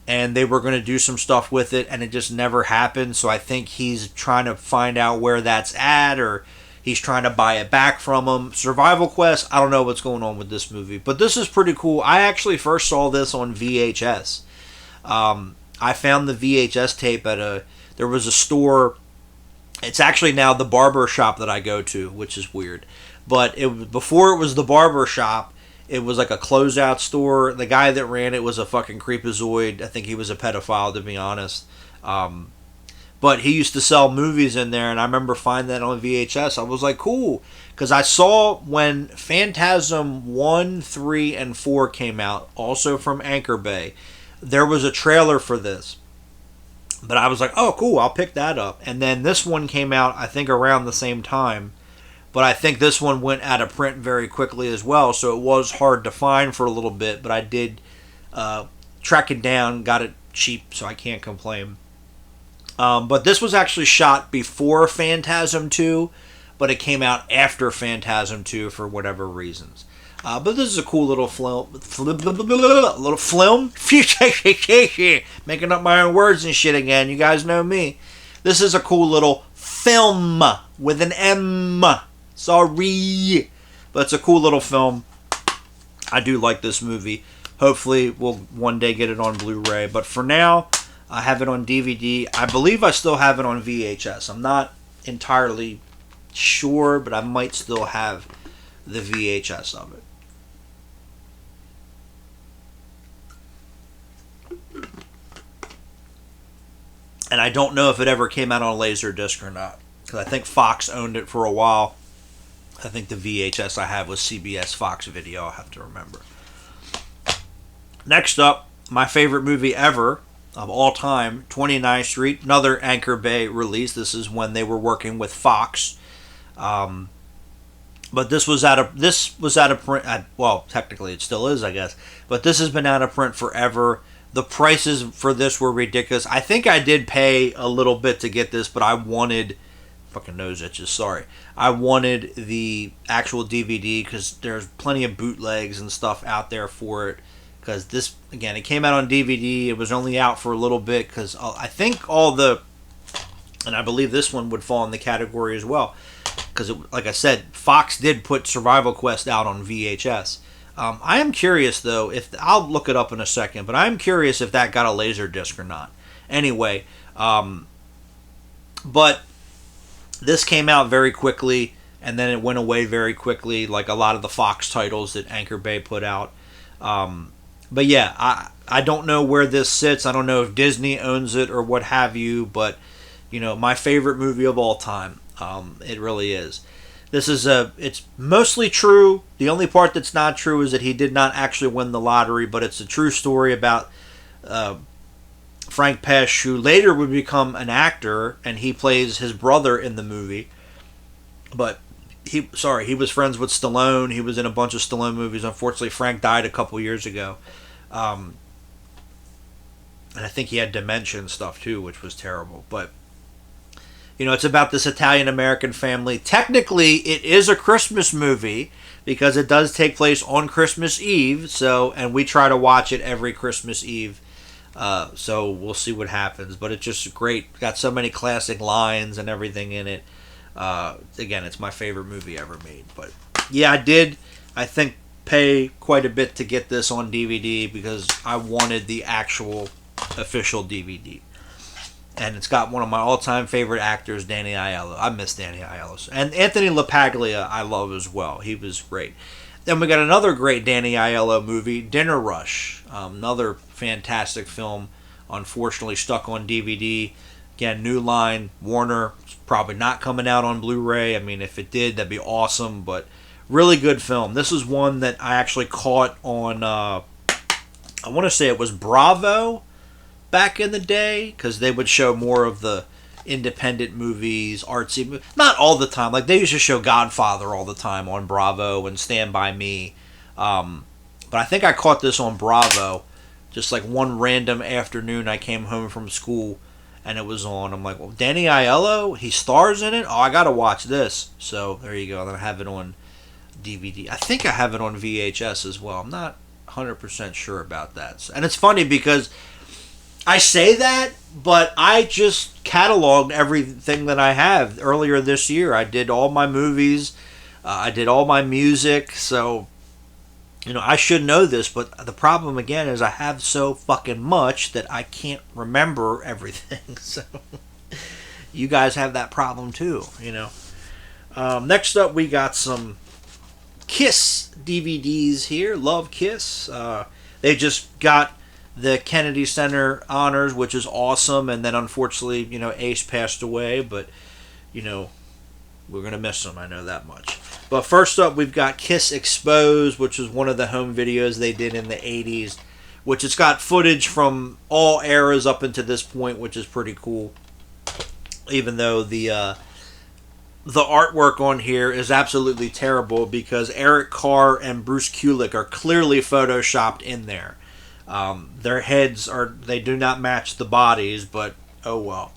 and they were going to do some stuff with it, and it just never happened. So I think he's trying to find out where that's at, or he's trying to buy it back from them. Survival Quest, I don't know what's going on with this movie, but this is pretty cool. I actually first saw this on VHS. I found the VHS tape there was a store. It's actually now the barber shop that I go to, which is weird. But before it was the barber shop, it was like a closeout store. The guy that ran it was a fucking creepazoid. I think he was a pedophile, to be honest. But he used to sell movies in there, and I remember finding that on VHS. I was like, cool. Because I saw when Phantasm 1, 3, and 4 came out, also from Anchor Bay, there was a trailer for this. But I was like, oh, cool, I'll pick that up. And then this one came out, I think, around the same time. But I think this one went out of print very quickly as well, so it was hard to find for a little bit. But I did track it down, got it cheap, so I can't complain. But this was actually shot before Phantasm 2, but it came out after Phantasm 2 for whatever reasons. But this is a cool little film. Making up my own words and shit again. You guys know me. This is a cool little film with an M. Sorry. But it's a cool little film. I do like this movie. Hopefully we'll one day get it on Blu-ray. But for now, I have it on DVD. I believe I still have it on VHS. I'm not entirely sure, but I might still have the VHS of it. And I don't know if it ever came out on Laserdisc or not, because I think Fox owned it for a while. I think the VHS I have was CBS Fox Video. I'll have to remember. Next up, my favorite movie ever of all time, 29th Street, another Anchor Bay release. This is when they were working with Fox. But this was out of print. Well, technically it still is, I guess. But this has been out of print forever. The prices for this were ridiculous. I think I did pay a little bit to get this, but I wanted... Fucking nose itches, sorry. I wanted the actual DVD because there's plenty of bootlegs and stuff out there for it. Because this, again, it came out on DVD. It was only out for a little bit because I think all the... And I believe this one would fall in the category as well. Because, like I said, Fox did put Survival Quest out on VHS. I am curious, though, if... I'll look it up in a second, but I'm curious if that got a Laserdisc or not. Anyway, but this came out very quickly, and then it went away very quickly, like a lot of the Fox titles that Anchor Bay put out. But yeah, I don't know where this sits. I don't know if Disney owns it or what have you, but, you know, my favorite movie of all time. It really is. It's mostly true. The only part that's not true is that he did not actually win the lottery, but it's a true story about Frank Pesh, who later would become an actor, and he plays his brother in the movie. But he was friends with Stallone. He was in a bunch of Stallone movies. Unfortunately, Frank died a couple years ago. And I think he had dementia and stuff too, which was terrible. But you know, it's about this Italian-American family. Technically, it is a Christmas movie because it does take place on Christmas Eve. And we try to watch it every Christmas Eve. So we'll see what happens. But it's just great. Got so many classic lines and everything in it. Again, it's my favorite movie ever made. But yeah, I think, pay quite a bit to get this on DVD because I wanted the actual official DVD. And it's got one of my all-time favorite actors, Danny Aiello. I miss Danny Aiello. And Anthony LaPaglia I love as well. He was great. Then we got another great Danny Aiello movie, Dinner Rush. Another fantastic film. Unfortunately stuck on DVD. Again, New Line, Warner. It's probably not coming out on Blu-ray. I mean, if it did, that'd be awesome. But really good film. This is one that I actually caught on, I want to say it was Bravo back in the day, because they would show more of the independent movies, artsy, not all the time. Like they used to show Godfather all the time on Bravo and Stand By Me. But I think I caught this on Bravo, just like one random afternoon. I came home from school and it was on. I'm like, well, Danny Aiello, he stars in it. Oh, I gotta watch this. So there you go. Then I have it on DVD. I think I have it on VHS as well. I'm not 100% sure about that. And it's funny because I say that, but I just cataloged everything that I have earlier this year. I did all my movies. I did all my music. So, you know, I should know this, but the problem, again, is I have so fucking much that I can't remember everything. So, you guys have that problem too, you know. Next up, we got some Kiss DVDs here. Love Kiss. They just got the Kennedy Center honors, which is awesome. And then, unfortunately, you know, Ace passed away. But, you know, we're going to miss him. I know that much. But first up, we've got Kiss Exposed, which is one of the home videos they did in the 80s. which it's got footage from all eras up until this point, which is pretty cool. Even though the artwork on here is absolutely terrible because Eric Carr and Bruce Kulick are clearly photoshopped in there. Their heads they do not match the bodies, but oh well.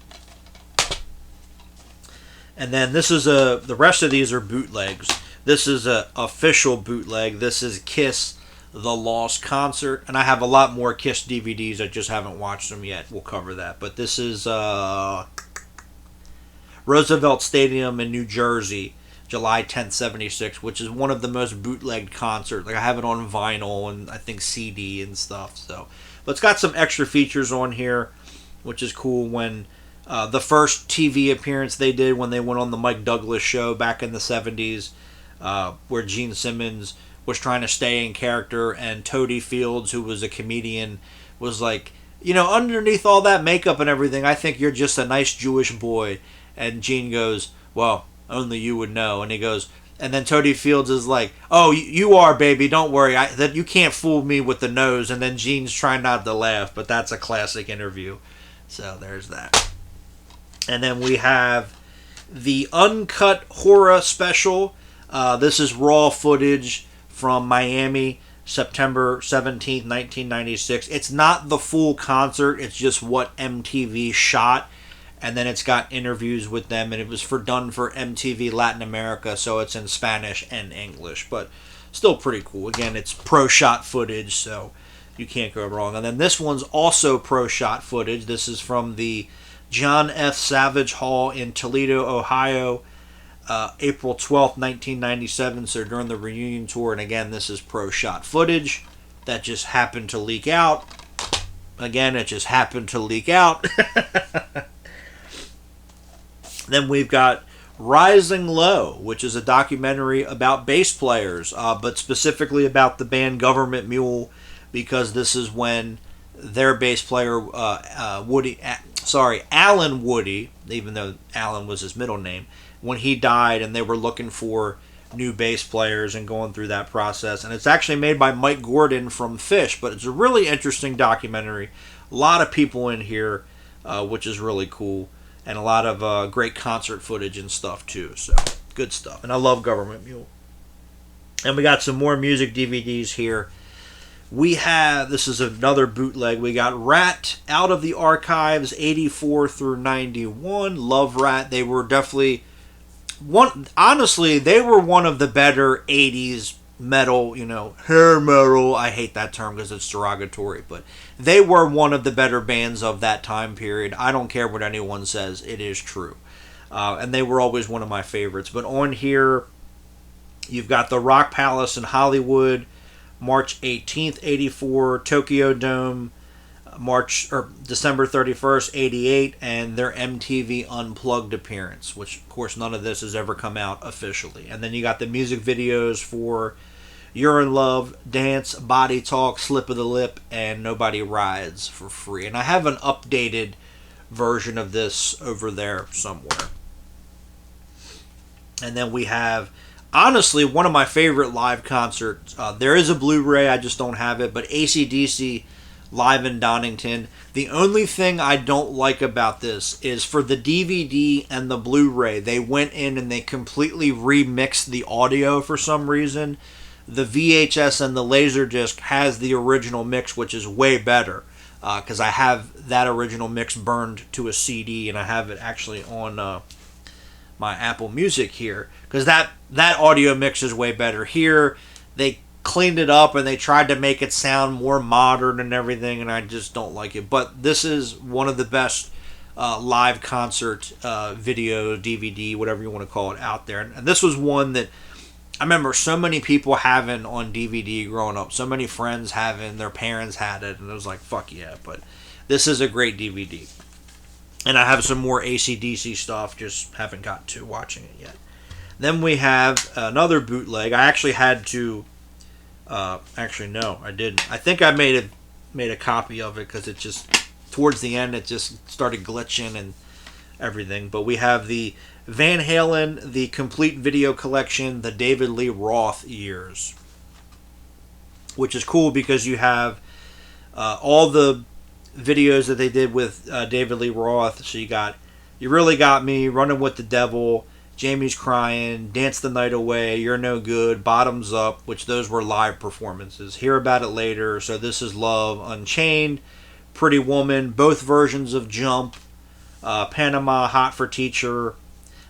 And then this is the rest of these are bootlegs. This is a official bootleg. This is Kiss The Lost Concert, and I have a lot more Kiss DVDs. I just haven't watched them yet. We'll cover that. But this is Roosevelt Stadium in New Jersey, July 10th, 76, which is one of the most bootlegged concerts. Like, I have it on vinyl and I think CD and stuff. So, but it's got some extra features on here, which is cool. When the first TV appearance they did when they went on the Mike Douglas show back in the 70s, where Gene Simmons was trying to stay in character, and Toady Fields, who was a comedian, was like, underneath all that makeup and everything, I think you're just a nice Jewish boy. And Gene goes, well, only you would know. And he goes, and then Toady Fields is like, oh, you are, baby, don't worry, that you can't fool me with the nose. And then Gene's trying not to laugh, but that's a classic interview. So there's that. And then we have the Uncut Horror Special. This is raw footage from Miami, September 17th, 1996. It's not the full concert. It's just what MTV shot. And then it's got interviews with them. And it was done for MTV Latin America. So it's in Spanish and English. But still pretty cool. Again, it's pro shot footage. So you can't go wrong. And then this one's also pro shot footage. This is from the John F. Savage Hall in Toledo, Ohio, April 12th, 1997, so during the reunion tour. And again, this is pro shot footage that just happened to leak out. Again, it just happened to leak out. Then we've got Rising Low, which is a documentary about bass players, but specifically about the band Government Mule, because this is when their bass player, Alan Woody, even though Alan was his middle name, when he died, and they were looking for new bass players and going through that process. And it's actually made by Mike Gordon from Phish, but it's a really interesting documentary. A lot of people in here, which is really cool, and a lot of great concert footage and stuff too. So good stuff. And I love Government Mule. And we got some more music DVDs here. We have, this is another bootleg. We got Rat Out of the Archives, 84 through 91. Love Rat. They were definitely honestly, they were one of the better 80s metal, hair metal. I hate that term because it's derogatory, but they were one of the better bands of that time period. I don't care what anyone says, it is true. And they were always one of my favorites. But on here, you've got the Rock Palace in Hollywood, March 18th, 84, Tokyo Dome, December 31st, 88, and their MTV Unplugged appearance, which, of course, none of this has ever come out officially. And then you got the music videos for You're in Love, Dance, Body Talk, Slip of the Lip, and Nobody Rides for free. And I have an updated version of this over there somewhere. And then we have, honestly, one of my favorite live concerts. There is a Blu-ray, I just don't have it, but AC/DC live in Donington. The only thing I don't like about this is for the DVD and the Blu-ray, they went in and they completely remixed the audio for some reason. The VHS and the Laserdisc has the original mix, which is way better, because I have that original mix burned to a CD, and I have it actually on my Apple Music here, because that audio mix is way better. Here, they cleaned it up and they tried to make it sound more modern and everything, and I just don't like it. But this is one of the best live concert video, DVD, whatever you want to call it, out there. And this was one that I remember so many people having on DVD growing up. So many friends having, their parents had it, and it was like, fuck yeah. But this is a great DVD. And I have some more AC/DC stuff, just haven't got to watching it yet. Then we have another bootleg. I actually had to... actually, no, I didn't. I think I made a copy of it because it just, towards the end, it just started glitching and everything. But we have the Van Halen, the complete video collection, the David Lee Roth years, which is cool because you have all the videos that they did with David Lee Roth. So you got You Really Got Me, Running with the Devil, Jamie's Crying, Dance the Night Away, You're No Good, Bottoms Up, which those were live performances. Hear About It Later, So This Is Love, Unchained, Pretty Woman, both versions of Jump, Panama, Hot for Teacher.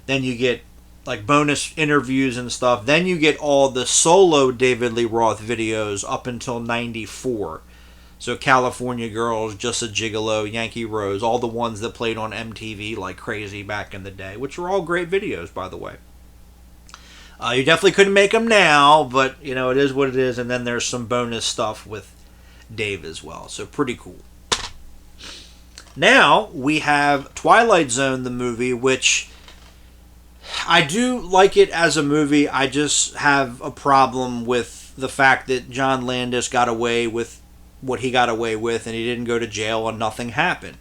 Then you get like bonus interviews and stuff. Then you get all the solo David Lee Roth videos up until 94. So California Girls, Just a Gigolo, Yankee Rose, all the ones that played on MTV like crazy back in the day, which were all great videos, by the way. You definitely couldn't make them now, but it is what it is. And then there's some bonus stuff with Dave as well, so pretty cool. Now we have Twilight Zone, the movie, which I do like it as a movie. I just have a problem with the fact that John Landis got away with what he got away with, and he didn't go to jail and nothing happened.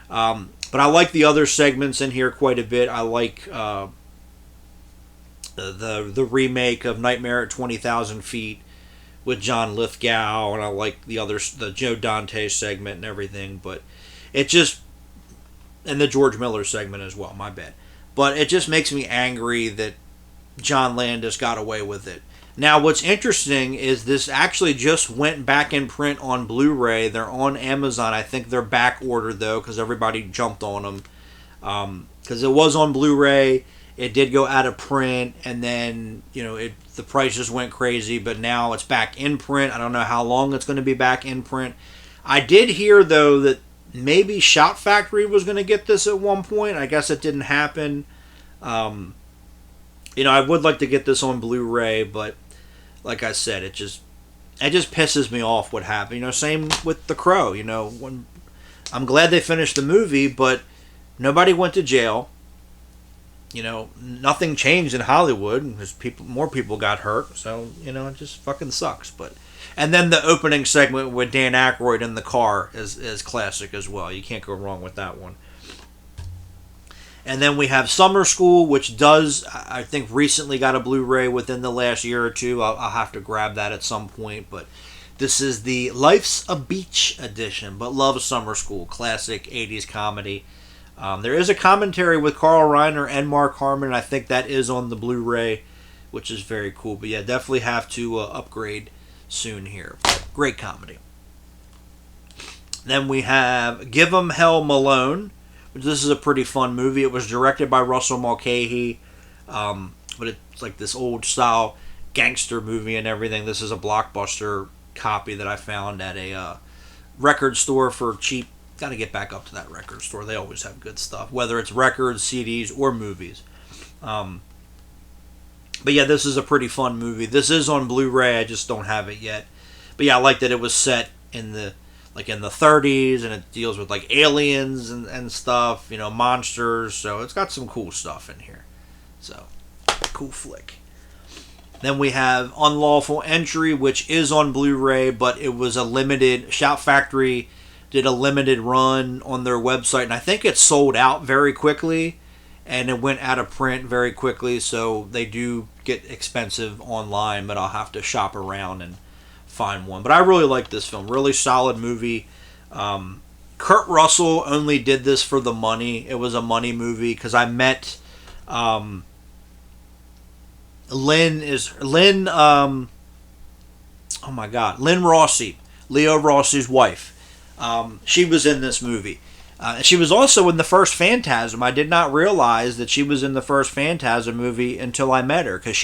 But I like the other segments in here quite a bit. I like the remake of Nightmare at 20,000 Feet with John Lithgow, and I like the Joe Dante segment and everything. But it just, and the George Miller segment as well. My bad. But it just makes me angry that John Landis got away with it. Now, what's interesting is this actually just went back in print on Blu-ray. They're on Amazon. I think they're back ordered, though, because everybody jumped on them. Because it was on Blu-ray. It did go out of print, and then, the price just went crazy, but now it's back in print. I don't know how long it's going to be back in print. I did hear, though, that maybe Shout Factory was going to get this at one point. I guess it didn't happen. I would like to get this on Blu-ray, but like I said, it just pisses me off what happened. Same with The Crow. When I'm glad they finished the movie, but nobody went to jail. Nothing changed in Hollywood because more people got hurt. So it just fucking sucks. And then the opening segment with Dan Aykroyd in the car is classic as well. You can't go wrong with that one. And then we have Summer School, which does, I think, recently got a Blu-ray within the last year or two. I'll have to grab that at some point. But this is the Life's a Beach edition, but love Summer School. Classic 80s comedy. There is a commentary with Carl Reiner and Mark Harmon. I think that is on the Blu-ray, which is very cool. But yeah, definitely have to upgrade soon here. Great comedy. Then we have Give 'Em Hell Malone. This is a pretty fun movie. It was directed by Russell Mulcahy, but it's like this old style gangster movie and everything. This is a Blockbuster copy that I found at a record store for cheap. Got to get back up to that record store. They always have good stuff, whether it's records, CDs, or movies. But yeah, this is a pretty fun movie. This is on Blu-ray. I just don't have it yet. But yeah, I like that it was set in the 30s, and it deals with like aliens and stuff, monsters. So it's got some cool stuff in here. So, cool flick. Then we have Unlawful Entry, which is on Blu-ray, but it was a limited. Shout Factory did a limited run on their website, and I think it sold out very quickly, and it went out of print very quickly. So they do get expensive online, but I'll have to shop around and find one. But I really like this film. Really solid movie. Kurt Russell only did this for the money. It was a money movie because I met Lynn Rossi, Leo Rossi's wife. She was in this movie. She was also in the first Phantasm. I did not realize that she was in the first Phantasm movie until I met her, because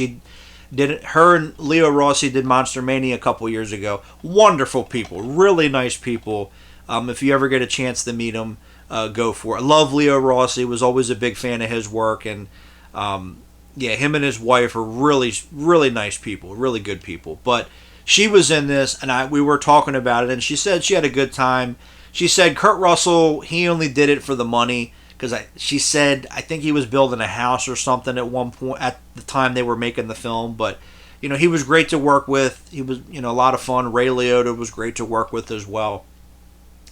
her and Leo Rossi did Monster Mania a couple years ago. Wonderful people, really nice people. If you ever get a chance to meet them, go for it. I love Leo Rossi. Was always a big fan of his work, and him and his wife are really, really nice people, really good people. But she was in this, and we were talking about it, and she said she had a good time. She said Kurt Russell, he only did it for the money. Because she said, I think he was building a house or something at one point at the time they were making the film. But, he was great to work with. He was, a lot of fun. Ray Liotta was great to work with as well.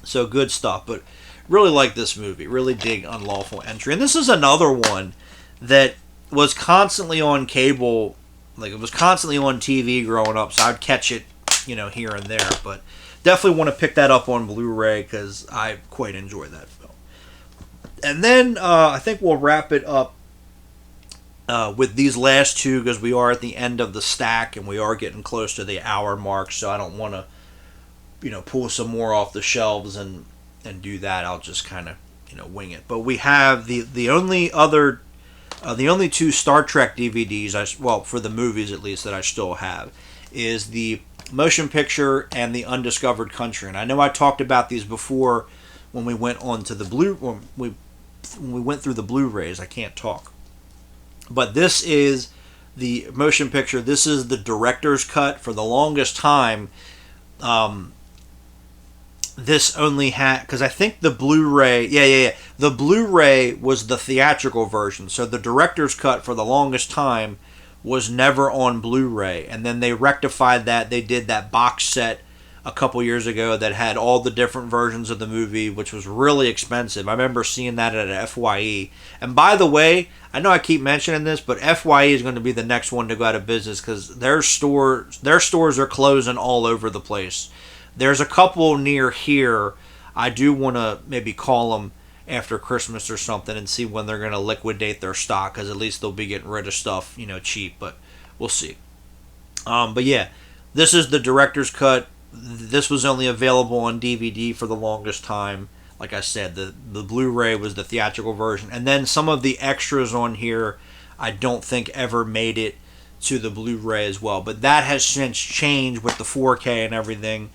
So good stuff. But really like this movie. Really dig Unlawful Entry. And this is another one that was constantly on cable. Like, it was constantly on TV growing up. So I'd catch it, here and there. But definitely want to pick that up on Blu-ray because I quite enjoy that film. And then I think we'll wrap it up with these last two because we are at the end of the stack and we are getting close to the hour mark. So I don't want to, pull some more off the shelves and do that. I'll just kind of, wing it. But we have the only other, the only two Star Trek DVDs, for the movies at least, that I still have, is the motion picture and the Undiscovered Country. And I know I talked about these before when we went on to the when we went through the Blu-rays. I can't talk. But this is the motion picture. This is the director's cut. For the longest time, this only had, because I think the Blu-ray, the Blu-ray was the theatrical version. So the director's cut for the longest time was never on Blu-ray, and then they rectified that. They did that box set a couple years ago that had all the different versions of the movie, which was really expensive. I remember seeing that at a FYE. And by the way, I know I keep mentioning this, but FYE is going to be the next one to go out of business because their stores are closing all over the place. There's a couple near here. I do want to maybe call them after Christmas or something and see when they're going to liquidate their stock, because at least they'll be getting rid of stuff, cheap, but we'll see. But yeah, this is the director's cut. This was only available on DVD for the longest time. Like I said, the Blu-ray was the theatrical version, and then some of the extras on here I don't think ever made it to the Blu-ray as well, but that has since changed with the 4K and everything,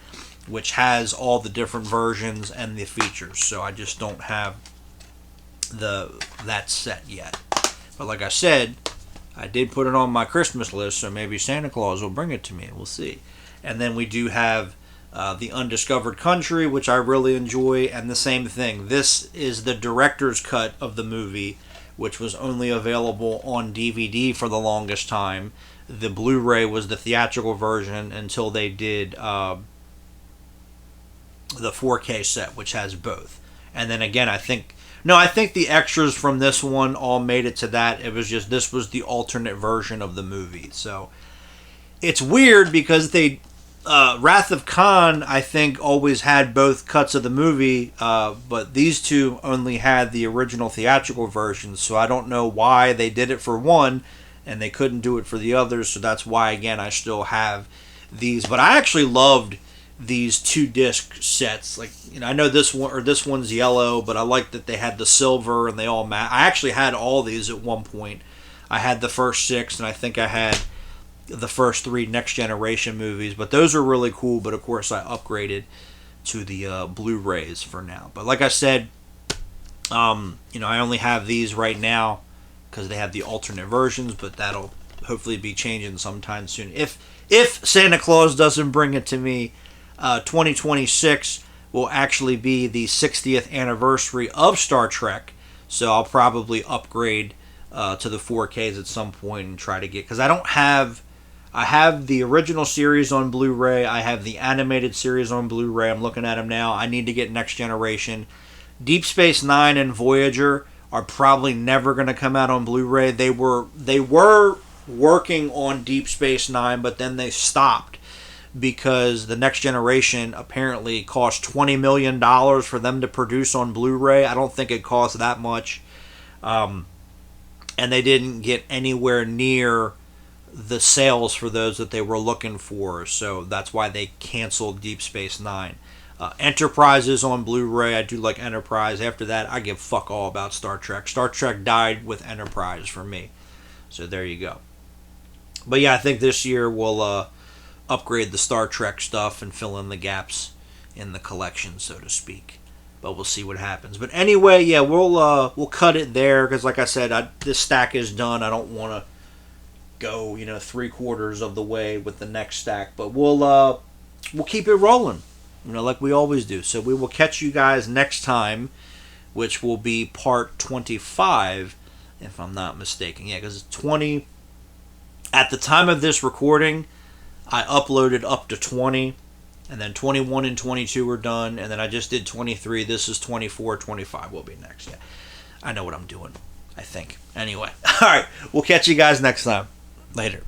which has all the different versions and the features. So I just don't have that set yet. But like I said, I did put it on my Christmas list, so maybe Santa Claus will bring it to me. We'll see. And then we do have the Undiscovered Country, which I really enjoy, and the same thing. This is the director's cut of the movie, which was only available on DVD for the longest time. The Blu-ray was the theatrical version until they did the 4K set, which has both. And then again, I think the extras from this one all made it to that. It was just, this was the alternate version of the movie. So it's weird because they Wrath of Khan, I think, always had both cuts of the movie, but these two only had the original theatrical version. So I don't know why they did it for one and they couldn't do it for the others. So that's why, again, I still have these. But I actually loved these 2-disc sets. Like, I know this one's yellow, but I like that they had the silver and they all match. I actually had all these at one point. I had the first 6, and I think I had the first 3 Next Generation movies, but those are really cool. But of course, I upgraded to the Blu-rays for now. But like I said, I only have these right now because they have the alternate versions, but that'll hopefully be changing sometime soon. If Santa Claus doesn't bring it to me, 2026 will actually be the 60th anniversary of Star Trek, so I'll probably upgrade to the 4Ks at some point and try to get, because I have the original series on Blu-ray, I have the animated series on Blu-ray, I'm looking at them now. I need to get Next Generation. Deep Space Nine and Voyager are probably never going to come out on Blu-ray. They were working on Deep Space Nine, but then they stopped because the Next Generation apparently cost $20 million for them to produce on Blu-ray. I don't think it cost that much. And they didn't get anywhere near the sales for those that they were looking for. So that's why they canceled Deep Space Nine. Enterprise is on Blu-ray. I do like Enterprise. After that, I give fuck all about Star Trek. Star Trek died with Enterprise for me. So there you go. But yeah, I think this year we'll upgrade the Star Trek stuff and fill in the gaps in the collection, so to speak. But we'll see what happens. But anyway, yeah, we'll cut it there because, like I said, this stack is done. I don't want to go 3/4 of the way with the next stack, but we'll keep it rolling, like we always do. So we will catch you guys next time, which will be part 25, if I'm not mistaken. Yeah, because it's 20. At the time of this recording, I uploaded up to 20, and then 21 and 22 were done, and then I just did 23. This is 24, 25 will be next. Yeah, I know what I'm doing, I think. Anyway, all right, we'll catch you guys next time. Later.